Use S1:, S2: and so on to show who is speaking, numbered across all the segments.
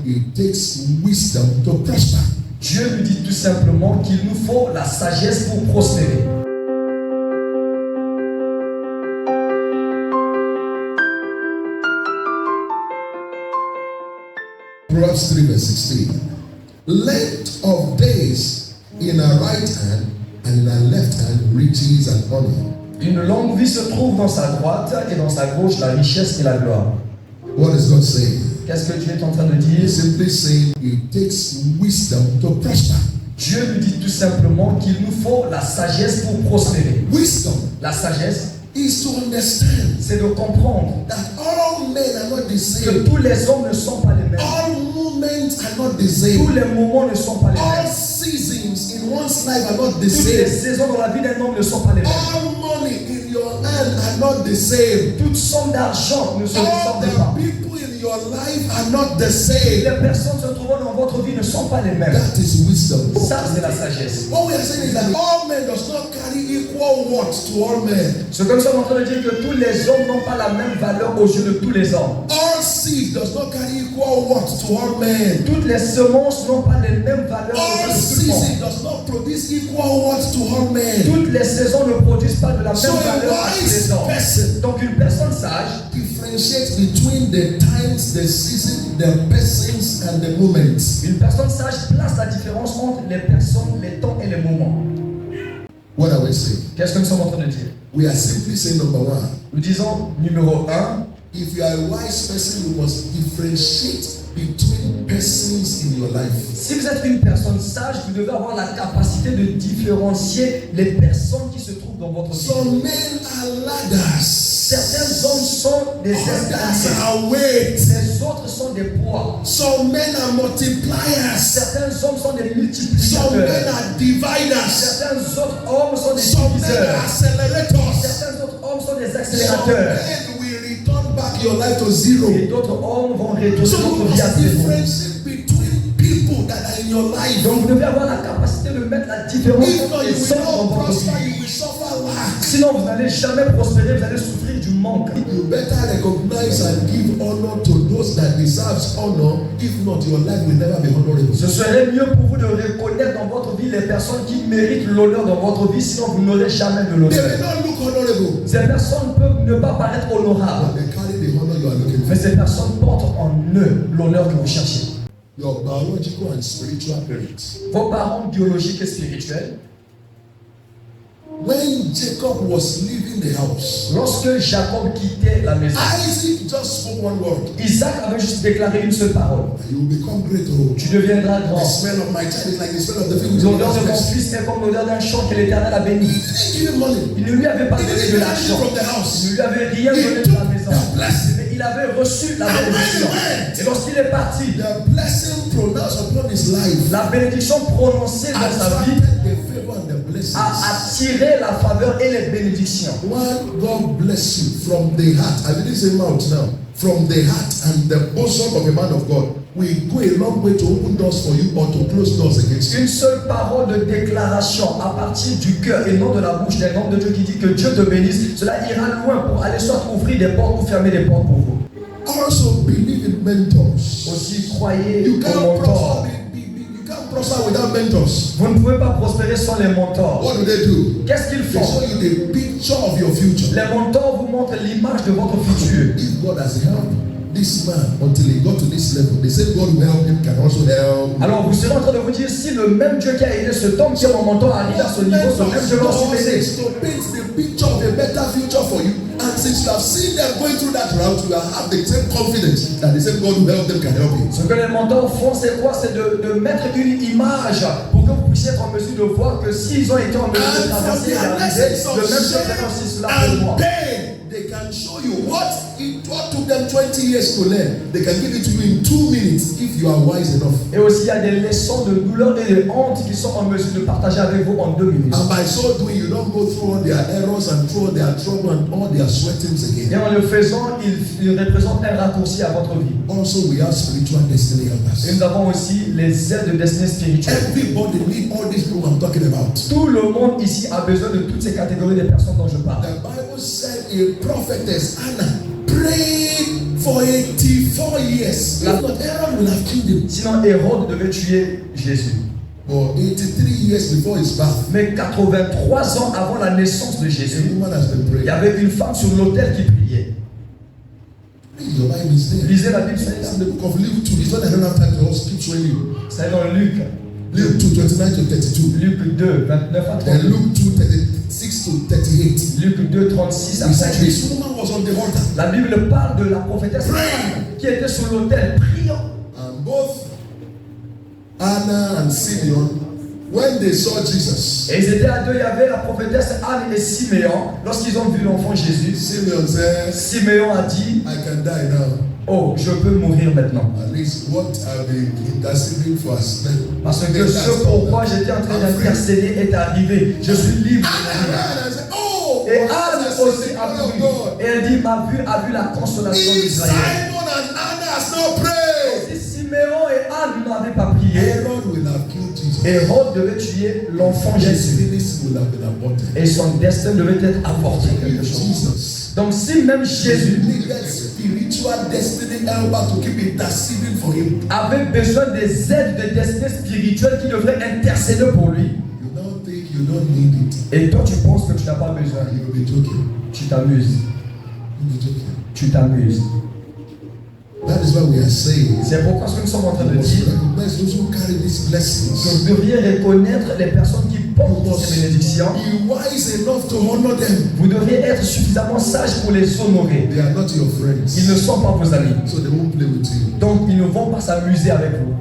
S1: it takes wisdom to prosper.
S2: Dieu nous dit tout simplement qu'il nous faut la sagesse pour prospérer.
S1: Proverbs 3 verse 16. Length of days in a right hand and in a left hand riches and honor.
S2: Une longue vie se trouve dans sa droite et dans sa gauche la richesse et la gloire.
S1: What is God saying?
S2: Qu'est-ce que Dieu est en train de dire?
S1: He's simply saying it takes wisdom to prosper.
S2: Dieu nous dit tout simplement qu'il nous faut la sagesse pour prospérer.
S1: Wisdom
S2: La sagesse,
S1: is to understand
S2: c'est de comprendre
S1: that all men are not the
S2: que
S1: same.
S2: tous les hommes ne sont pas les mêmes.
S1: All movements are not the
S2: Tous
S1: same.
S2: les moments ne sont pas les
S1: All
S2: mêmes.
S1: seasons in one's life are not the
S2: Toutes les
S1: same.
S2: saisons dans la vie d'un homme ne sont pas les mêmes.
S1: All money in your hand are not the same.
S2: Toutes sommes d'argent ne se
S1: All
S2: ressemblent pas.
S1: the people in your life are not the same.
S2: Les personnes se trouvant dans votre vie ne sont pas les mêmes.
S1: That is wisdom.
S2: Ça, c'est la sagesse.
S1: What we are saying is that all men does not carry equal worth to all men.
S2: Ce que nous sommes en train de dire que tous les hommes n'ont pas la même valeur aux yeux de tous les hommes.
S1: All seed does not carry equal worth to all men.
S2: Toutes les semences n'ont pas les mêmes valeurs
S1: All
S2: aux yeux de tout le monde.
S1: season does not produce equal worth to all men.
S2: Toutes les saisons ne produisent pas de la même
S1: So
S2: valeur
S1: a
S2: à tous
S1: wise
S2: les hommes.
S1: person
S2: Donc une personne sage
S1: differentiates between the times, the season, the persons, and the moments.
S2: Une personne sage place la différence entre les personnes, les temps et les moments.
S1: What are we saying?
S2: Qu'est-ce que nous sommes en train de dire?
S1: We are simply saying number one.
S2: Nous disons numéro 1,
S1: If you are a wise person, you must differentiate between persons in your life.
S2: si vous êtes une personne sage, vous devez avoir la capacité de différencier les personnes qui se trouvent dans votre vie.
S1: Some men are ladders.
S2: Certains hommes sont des
S1: Others
S2: escaliers,
S1: are weights.
S2: les autres sont des poids.
S1: Some men are multipliers.
S2: Certains hommes sont des
S1: Some men
S2: multiplicateurs.
S1: are dividers.
S2: Certains autres hommes sont des
S1: Some men are
S2: diviseurs.
S1: accelerators.
S2: Certains autres hommes sont des
S1: Some
S2: accélérateurs.
S1: men will return back your life to zero.
S2: Et d'autres hommes vont retourner
S1: So you
S2: votre vie à
S1: must
S2: zéro.
S1: differentiate between people that are in your life.
S2: Donc vous devez avoir la capacité de mettre la différence
S1: If
S2: entre
S1: not, you
S2: les
S1: will
S2: hommes dans
S1: not
S2: votre
S1: prosper,
S2: vie.
S1: you will suffer lack.
S2: Sinon vous n'allez jamais prospérer, vous allez souffrir du manque.
S1: You better recognize and give honor to those that deserves honor. If not, your life will never be honorable.
S2: Ce serait mieux pour vous de reconnaître dans votre vie les personnes qui méritent l'honneur dans votre vie, sinon vous n'aurez jamais de
S1: They may
S2: l'honneur.
S1: not look honorable,
S2: Ces personnes peuvent ne pas paraître honorables,
S1: but they carry the honor you are looking
S2: mais
S1: for.
S2: ces personnes portent en eux l'honneur que vous cherchez.
S1: Your biological and spiritual parents.
S2: Vos parents biologiques et spirituels,
S1: When Jacob was leaving the house,
S2: lorsque Jacob quittait la maison,
S1: Isaac just spoke one word.
S2: Isaac avait juste déclaré une seule parole.
S1: You will become great. Oh.
S2: Tu deviendras
S1: The
S2: grand.
S1: smell of my child is like the smell of the field.
S2: L'odeur de mon fils est comme l'odeur d'un champ que l'Éternel a béni.
S1: He didn't give him money.
S2: Il ne lui avait pas
S1: He
S2: donné
S1: didn't
S2: de
S1: give anything
S2: l'argent.
S1: from the
S2: Il
S1: house.
S2: ne lui avait rien
S1: He
S2: donné de
S1: took
S2: la maison.
S1: the blessing.
S2: Mais il avait reçu la bénédiction. Et lorsqu'il est parti,
S1: The blessing pronounced upon his life
S2: la bénédiction prononcée dans sa vie
S1: attracted the favor and the blessings.
S2: a attiré la faveur et les bénédictions.
S1: One, God bless you from the heart. I didn't say mouth now. From the heart and the bosom of a man of God will go a long way to open doors for you or to close doors against you.
S2: Une seule parole de déclaration à partir du cœur et non de la bouche d'un homme de Dieu qui dit que Dieu te bénisse, cela ira loin pour aller soit ouvrir des portes ou fermer des portes pour vous.
S1: Also believe in mentors.
S2: Aussi, croyez
S1: You
S2: aux
S1: can't
S2: mentors.
S1: prosper without mentors.
S2: Vous ne pouvez pas prospérer sans les mentors.
S1: What do they do?
S2: Qu'est-ce qu'ils
S1: They show
S2: font?
S1: you the picture of your future.
S2: Les mentors vous montrent l'image de votre futur.
S1: If God has helped this man until he got to this level, they say God will help him can also help.
S2: Alors vous serez en train de vous dire, si le même Dieu qui a aidé cet homme qui est mon mentor arrive à ce niveau, ce même Dieu va aussi m'aider.
S1: To paint the picture of a better future for you. And since you have seen them going through that route, you have the same confidence that the same God who help them can help you.
S2: Ce que les mentors font, c'est quoi? C'est de mettre une image pour que vous puissiez être en mesure de voir que s'ils ont été en mesure de
S1: And from
S2: traverser et
S1: their
S2: d'arriver,
S1: lessons
S2: le
S1: of
S2: même Dieu fait aussi cela pour
S1: shame
S2: moi.
S1: and pain, they can show you what took them 20 years to learn. They can give it to you in 2 minutes if you are wise enough.
S2: Et aussi, il y a des leçons de douleur et de honte qui sont en mesure de partager avec vous en 2 minutes.
S1: And by so doing, you don't go through all their errors and through all their trouble and all their sweatings
S2: Et
S1: again.
S2: en le faisant, il représente un raccourci à votre vie.
S1: Also, we have spiritual destiny
S2: Et
S1: helpers.
S2: nous avons aussi les aides de destinée spirituelle.
S1: Everybody need all these people I'm talking about.
S2: Tout le monde ici a besoin de toutes ces catégories de personnes dont je parle.
S1: The Bible said a prophetess, Anna, prayed For 84 years. If not, Herod will have killed him.
S2: Sinon, Hérode devait tuer Jésus.
S1: But 83 years before his birth,
S2: Mais 83 ans avant la naissance de
S1: a
S2: Jésus,
S1: woman has been
S2: il
S1: praying.
S2: y avait une femme sur l'autel qui priait.
S1: Your Bible is there.
S2: Lisez la Bible, c'est
S1: It's
S2: là.
S1: in the book of Luke 2. It's not that I don't have time to also keep showing you.
S2: C'est dans Luc.
S1: Luke 2, 29 to 32.
S2: Luc 2, 29 à
S1: And
S2: 32.
S1: Luke 2, 36 to 38.
S2: Luc 2, 36 à
S1: He said
S2: 38.
S1: this woman was on the altar.
S2: La Bible parle de la prophétesse Anne qui était sur l'autel priant.
S1: And both Anna and Simeon, when they saw Jesus,
S2: Et ils étaient à deux, il y avait la prophétesse Anne et Siméon. Lorsqu'ils ont vu l'enfant Jésus,
S1: Simeon said,
S2: Siméon a dit,
S1: I can die now.
S2: oh, je peux mourir maintenant.
S1: At least what I've been interceding for has been.
S2: Parce que ce pourquoi j'étais en train d'intercéder est arrivé. Je suis libre.
S1: And I said, oh,
S2: Et
S1: what
S2: Anne
S1: has
S2: aussi
S1: the
S2: a
S1: Son of
S2: vu.
S1: God?
S2: Et elle dit, ma vue a vu la consolation
S1: If
S2: d'Israël.
S1: Simon and Anna has not prayed,
S2: Si Siméon et Anne n'avaient pas prié,
S1: Herod will have killed Jesus.
S2: Hérode devait tuer l'enfant Jésus.
S1: Destinies will have been aborted.
S2: Et son destin devait être avorté. Quelque
S1: If
S2: chose.
S1: Jesus
S2: Donc si même Jésus
S1: needed spiritual destiny helper to keep interceding for him,
S2: avait besoin des aides de destinée spirituelle qui devraient intercéder pour lui,
S1: you don't think you don't need it.
S2: et toi tu penses que tu n'as pas besoin,
S1: You'll be joking.
S2: tu t'amuses.
S1: You'll be joking.
S2: Tu t'amuses.
S1: That is why we are saying
S2: C'est pourquoi ce que nous sommes en train
S1: you
S2: de
S1: must
S2: dire,
S1: recognize those who carry these blessings.
S2: vous devriez reconnaître les personnes qui
S1: You
S2: portent
S1: must
S2: ces bénédictions.
S1: be wise enough to honor them.
S2: Vous devriez être suffisamment sage pour les honorer.
S1: They are not your
S2: Ils ne
S1: friends,
S2: sont pas vos amis.
S1: so they won't play with you.
S2: Donc ils ne vont pas s'amuser avec vous.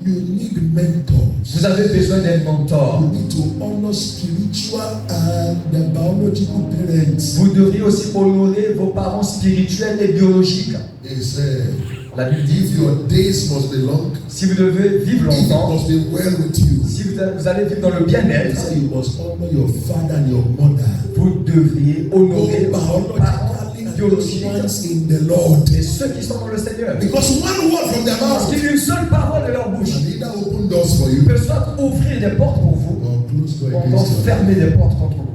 S1: You need mentors.
S2: Vous avez besoin d'un
S1: You
S2: mentor.
S1: need to honor spiritual and biological parents.
S2: Vous devriez aussi honorer vos parents spirituels et biologiques.
S1: He said,
S2: La Bible dit,
S1: if your days must be long,
S2: si vous devez vivre
S1: if it
S2: longtemps,
S1: must be well with you,
S2: si vous allez vivre dans le
S1: he
S2: bien-être,
S1: said you must honor your father and your mother.
S2: vous devriez honorer
S1: Go
S2: vos parents
S1: biologically and those
S2: biologiques
S1: ones in the Lord.
S2: et ceux qui sont dans le Seigneur.
S1: Because one word from their
S2: Parce
S1: mouth
S2: qu'il y a une seule parole de leur bouche
S1: can either open doors for you
S2: peut soit ouvrir des portes pour vous,
S1: or close doors
S2: ou encore
S1: against you.
S2: fermer des portes contre vous.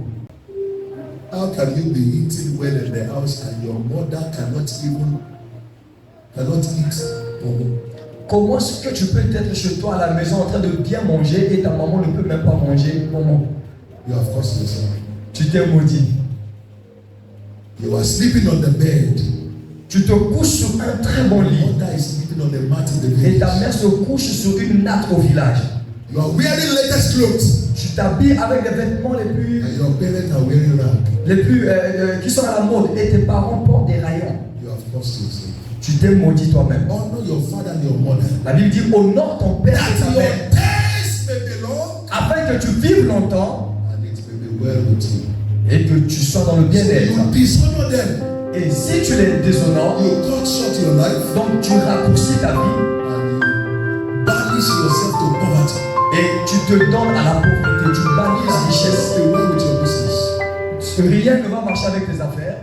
S1: How can you be eating well in the house and your mother cannot eat?
S2: Comment est-ce que tu peux être chez toi à la maison en train de bien manger et ta maman ne peut même pas manger? Comment?
S1: You have caused yourself.
S2: Tu t'es maudit.
S1: You are sleeping on the bed.
S2: Tu te couches sur un très bon
S1: Your
S2: lit
S1: mother is sleeping on the mat in the
S2: et ta
S1: village.
S2: mère se couche sur une natte au village.
S1: You are wearing latest clothes
S2: Tu t'habilles avec les vêtements
S1: and your parents are wearing rag.
S2: qui sont à la mode et tes parents portent des rayons.
S1: You have caused yourself.
S2: Tu t'es maudit toi-même.
S1: Honor your father and your mother.
S2: La Bible dit honore ton père et
S1: That
S2: ta
S1: your
S2: mère
S1: days may be long
S2: afin que tu vives longtemps
S1: and it may be well with you.
S2: et que tu sois dans le
S1: So
S2: bien-être.
S1: you dishonor them.
S2: Et si tu les déshonores,
S1: You cut short your life
S2: donc tu raccourcis ta vie
S1: and you banish yourself to poverty.
S2: et tu te donnes à la pauvreté, tu bannis la richesse.
S1: Stay well with your business.
S2: Rien ne va marcher avec tes affaires.